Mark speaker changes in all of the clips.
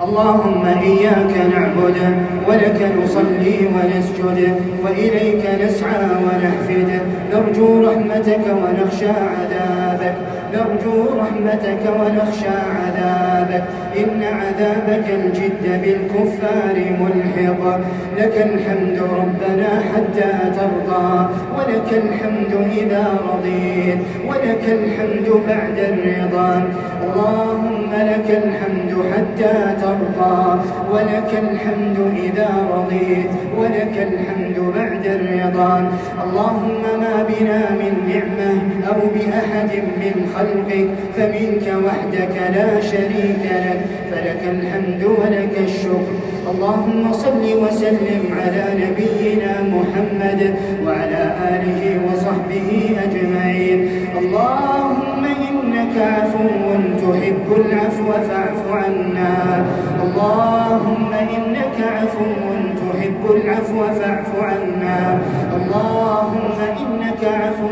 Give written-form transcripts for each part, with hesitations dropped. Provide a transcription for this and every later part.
Speaker 1: اللهم إياك نعبد ولك نصلي ونسجد وإليك نسعى ونحفد نرجو رحمتك ونخشى عذابك نرجو رحمتك ونخشى عذابك إن عذابك الجد بالكفار ملحق لك الحمد ربنا حتى ترضى ولك الحمد إذا رضيت ولك الحمد بعد الرضا اللهم لك الحمد حتى ترضى ولك الحمد إذا رضيت ولك الحمد بعد الرضا اللهم ما بنا من نعمة أو بأحد من خلقك فمنك وحدك لا شريك لك فلك الحمد ولك الشكر اللهم صل وسلم على نبينا محمد وعلى آله وصحبه أجمعين اللهم إنك عفو تحب العفو فاعف عنا اللهم إنك عفو تحب العفو فاعف عنا اللهم إنك عفو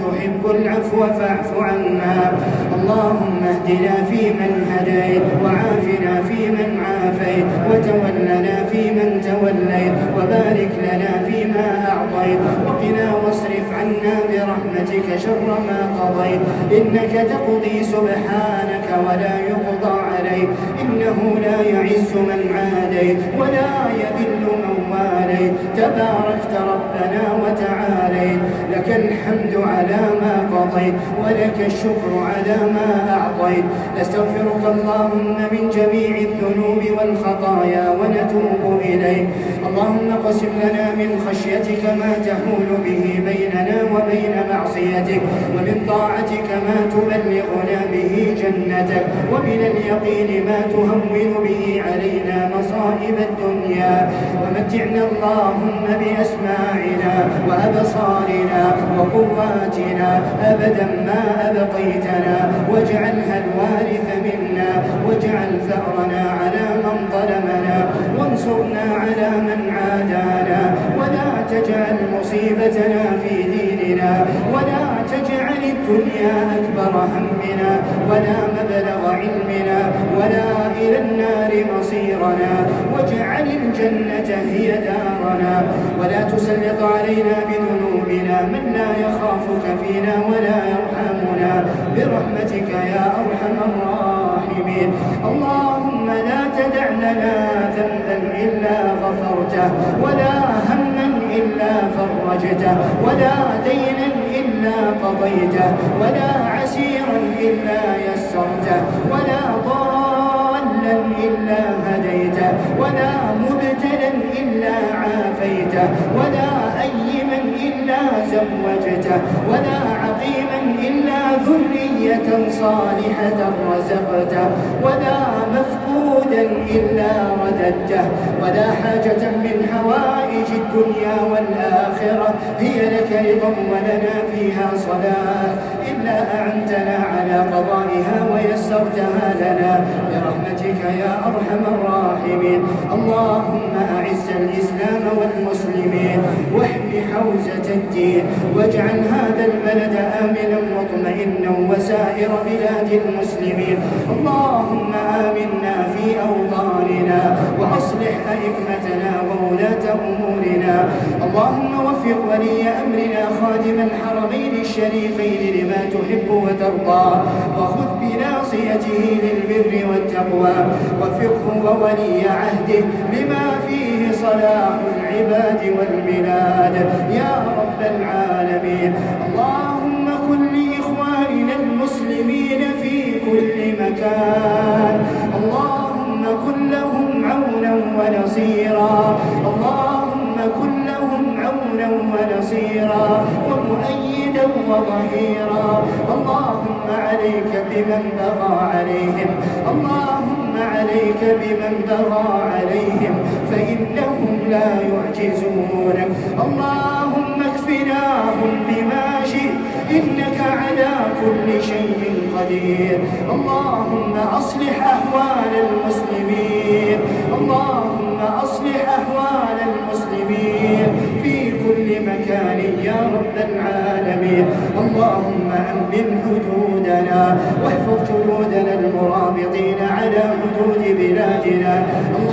Speaker 1: تحب العفو فاعف عنا اللهم اهدنا فيمن هديت وعافنا فيمن عافيت وتولنا فيمن توليت وبارك لنا فيما أعطيت وقنا واصرف عنا برحمتك شر ما قضيت إنك تقضي سبحانك ولا يقضى عليك إنه لا يعز من عاديت ولا يذل من واليت تباركت ربنا وتعاليت لك الحمد على ما قضيت ولك الشكر على ما أعطيت نستغفرك اللهم من جميع الذنوب والخطايا ونتوب إليك اللهم اقسم لنا من خشيتك ما تحول به بيننا وبين معصيتك ومن طاعتك ما تبلغنا به جنتك ومن اليقين ما تهون به علينا مصائب الدنيا ومتعنا اللهم بأسماعنا وأبصارنا وقواتنا أبدا ما أبقيتنا واجعلها الوارث منا واجعل ثأرنا على من ظلمنا وانصرنا على من عادانا ولا تجعل مصيبتنا في ديننا ولا تجعل الدنيا أكبر همنا ولا مبلغ علمنا ولا إلى النار مصيرنا واجعل الجنة هي دارنا ولا تسلط علينا بذنوبنا من لا يخافك فينا ولا يرحمنا برحمتك يا أرحم الراحمين اللهم لا تدع لنا ذنبا إلا غفرته ولا هما إلا فرجته ولا دينا إلا قضيته ولا عسيرا إلا يسرته ولا ضالا إلا هديته ولا مبتلا إلا عافيته ولا أيما إلا زوجته ولا عقيما إلا ذرية صالحة رزقته ولا مفقودا إلا رددته ولا حاجة من حوائج الدنيا والآخرة هي لك رضا ولنا فيها صلاح إلا أعنتنا على قضائها ويسرتها لنا برحمتك يا أرحم الراحمين اللهم أعز الإسلام والمسلمين واحم حوزة الدين واجعل هذا البلد آمنا مطمئنا وسائر بلاد المسلمين اللهم آمنا في أوطاننا وأصلح أئمتنا وولاة أمورنا اللهم وفق ولي أمرنا خادم الحرمين الشريفين لما تحب وترضى وخذ بناصيته للبر والتقوى وفقه وولي عهده لما فيه صلاح العباد والبلاد يا رب العالمين اللهم كن لإخواننا المسلمين في كل مكان اللهم كن لهم عونا ونصيرا اللهم كن لهم عونا ونصيرا ومؤيدا وظهيرا اللهم عليك بمن بغى عليهم اللهم عليك بمن بغى عليهم فإنهم لا يعجزونك اللهم اكفناهم بما شئت إنك على كل شيء قدير اللهم أصلح أحوال المسلمين اللهم أصلح أحوال المسلمين في كل مكان يا رب العالمين اللهم أمن حدودنا واحفظ جنودنا المرابطين على حدود بلادنا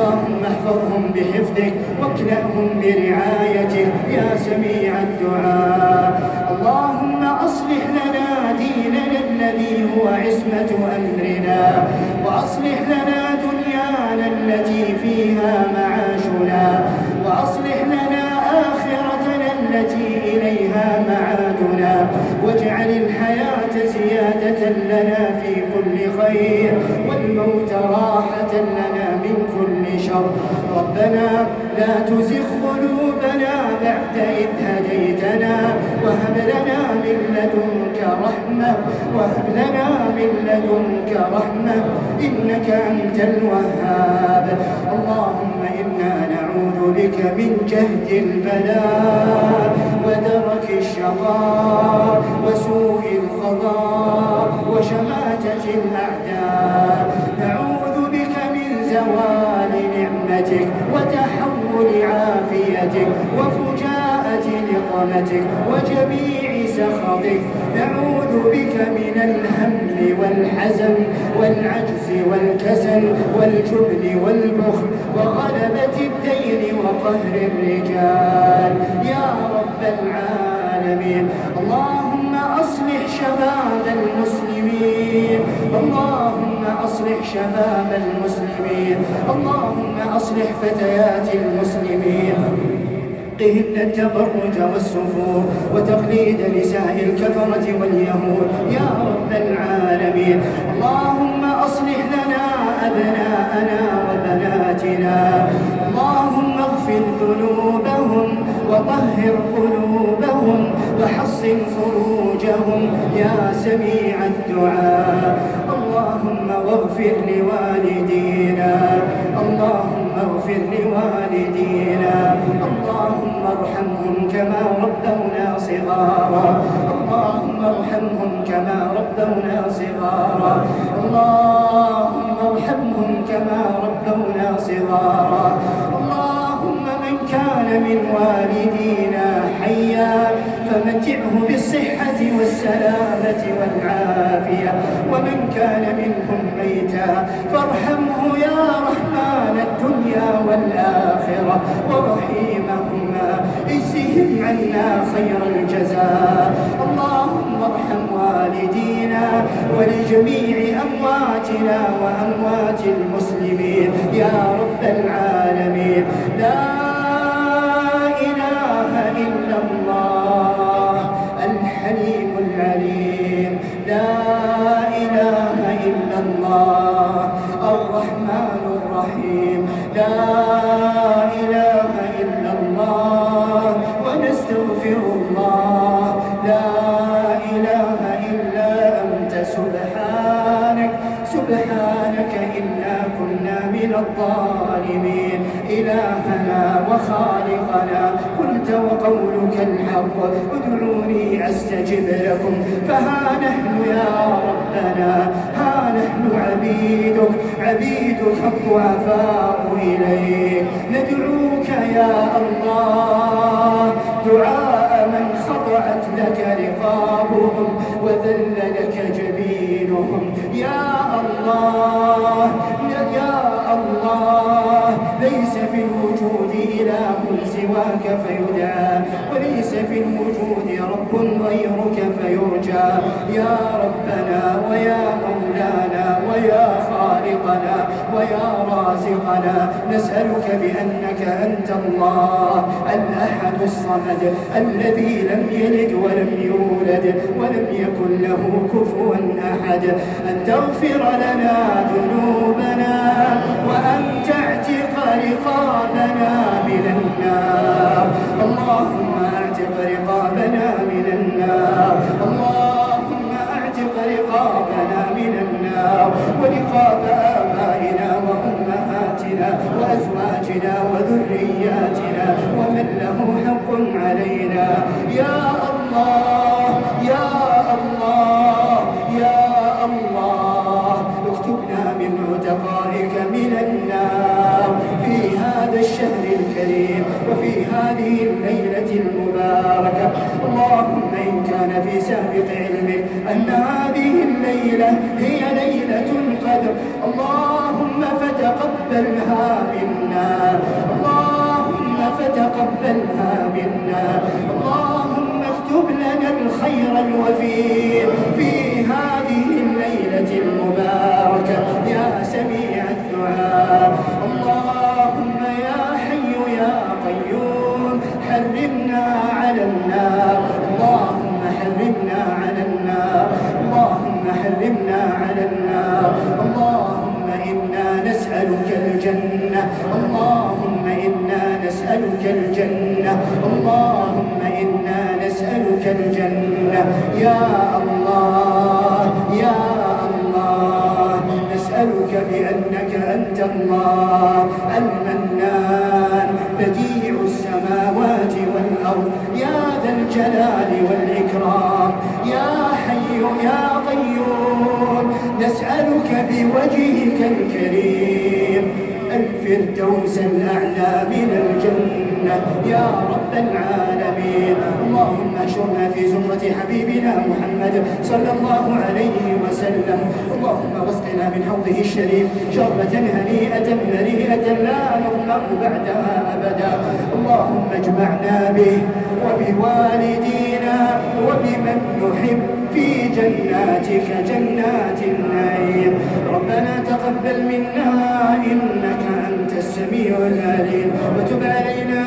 Speaker 1: اللهم احفظهم بحفظك واكلأهم برعايتك يا سميع الدعاء. اللهم أصلح لنا ديننا الذي هو عصمة أمرنا، وأصلح لنا دنيانا التي فيها معاشنا، وأصلح لنا آخرتنا التي إليها معادنا، واجعل الحياة زيادة لنا في كل خير والموت راحة لنا من كل شر. ربنا لا تزغ قلوبنا بعد إذ هديتنا وهب لنا من لدنك رحمة إنك أنت الوهاب. اللهم إنا نعوذ بك من جهد البلاء ودرك الشقاء وسوء القضاء وشماتة الأعداء. نعوذ بك من زوال نعمتك وتحول عافيتك وفجاءة نقمتك وجميع سخطك. نعوذ بك من الهم والحزن والعجز والكسل والجبن والبخل وغلبة الدين وقهر الرجال يا رب العالمين. اللهم أصلح شباب المسلمين، اللهم أصلح شباب المسلمين، اللهم أصلح فتيات المسلمين، قهن التبرج والسفور وتقليد نساء الكفرة واليهود يا رب العالمين. اللهم أصلح لنا أبناءنا وبناتنا، اللهم اغفر ذنوبهم وطهر قلوبهم وحصن فروجهم يا سميع الدعاء. اللهم واغفر لوالدينا، اللهم اغفر لوالدينا، اللهم ارحمهم كما ربونا صغارا، اللهم ارحمهم كما ربونا صغارا، اللهم ارحمهم كما ربونا صغارا. اللهم من كان من والدينا حيا فمتعه بالصحة والسلامة والعافية، ومن كان منهم ميتا فارحمه يا رحمن الدنيا والآخرة ورحيمهما، اجزهم عنا خير الجزاء. اللهم ارحم والدينا ولجميع أمواتنا وأموات المسلمين يا رب العالمين. لا إله إلا الله الحليم العليم، لا إله إلا الله الرحمن الرحيم، لا إله إلا الله ونستغفر الله، لا إله إلا أنت سبحانك إنا كنا من الظالمين. إلهنا وخالقنا قلت وقولك الحق ادعوني أستجب لكم. فها نحن يا ربنا، ها نحن عبيدك الضعفاء إليك ندعوك يا الله دعاء من خضعت لك رقابهم وذل لك جبينهم يا الله يا الله. ليس في الوجود إله سواك فيدعى، وليس في الوجود رب غيرك فيرجى. يا ربنا ويا مولانا ويا خالقنا ويا رازقنا، نسألك بأنك أنت الله الأحد الصمد الذي لم يلد ولم يولد ولم يكن له كفوا أحد، أن تغفر لنا ذنوبنا وأن تعتق رقابنا من النار. اللهم اعتق رقابنا من النار، اللهم اعتق رقابنا من النار ورقاب آبائنا وأمهاتنا وأزواجنا وذرياتنا ومن له حق علينا يا الله يا الله يا الله. اكتبنا من عتقائك من النار في هذا الشهر الكريم وفي هذه الليلة المباركة. اللهم إن كان في سابق علمك أن هذه الليلة هي ليلة القدر، اللهم فتقبلها منا الخير الوفير في هذه الليلة المباركة يا سميع الدعاء. اللهم يا حي يا قيوم حرمنا على النار، اللهم حرمنا على النار، اللهم حرمنا على النار. اللهم إنا نسألك الجنة، اللهم إنا نسألك الجنة، اللهم إنا نسألك الجنة يا الله يا الله. نسألك بأنك أنت الله المنان بديع السماوات والأرض يا ذا الجلال والإكرام يا حي يا قيوم. نسألك بوجهك الكريم الفردوس الأعلى من الجنة يا رب العالمين. اللهم احشرنا في زمرة حبيبنا محمد صلى الله عليه وسلم. اللهم واسقنا من حوضه الشريف شربة هنيئة مريئة لا نظمأ بعدها أبدا. اللهم اجمعنا به وبوالدينا وبمن نحب في جناتك جنات النعيم. ربنا تقبل منا إنك أنت السميع العليم وتب علينا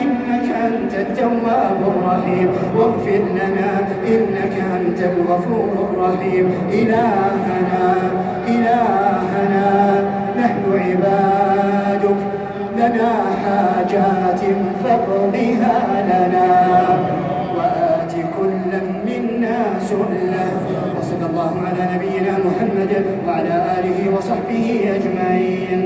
Speaker 1: إنك أنت التواب الرحيم واغفر لنا إنك أنت الغفور الرحيم. إلهنا نحن عبادك لنا حاجات فاقضها لنا وآت كلا منا سؤله. وصلى الله على نبينا محمد وعلى آله وصحبه أجمعين.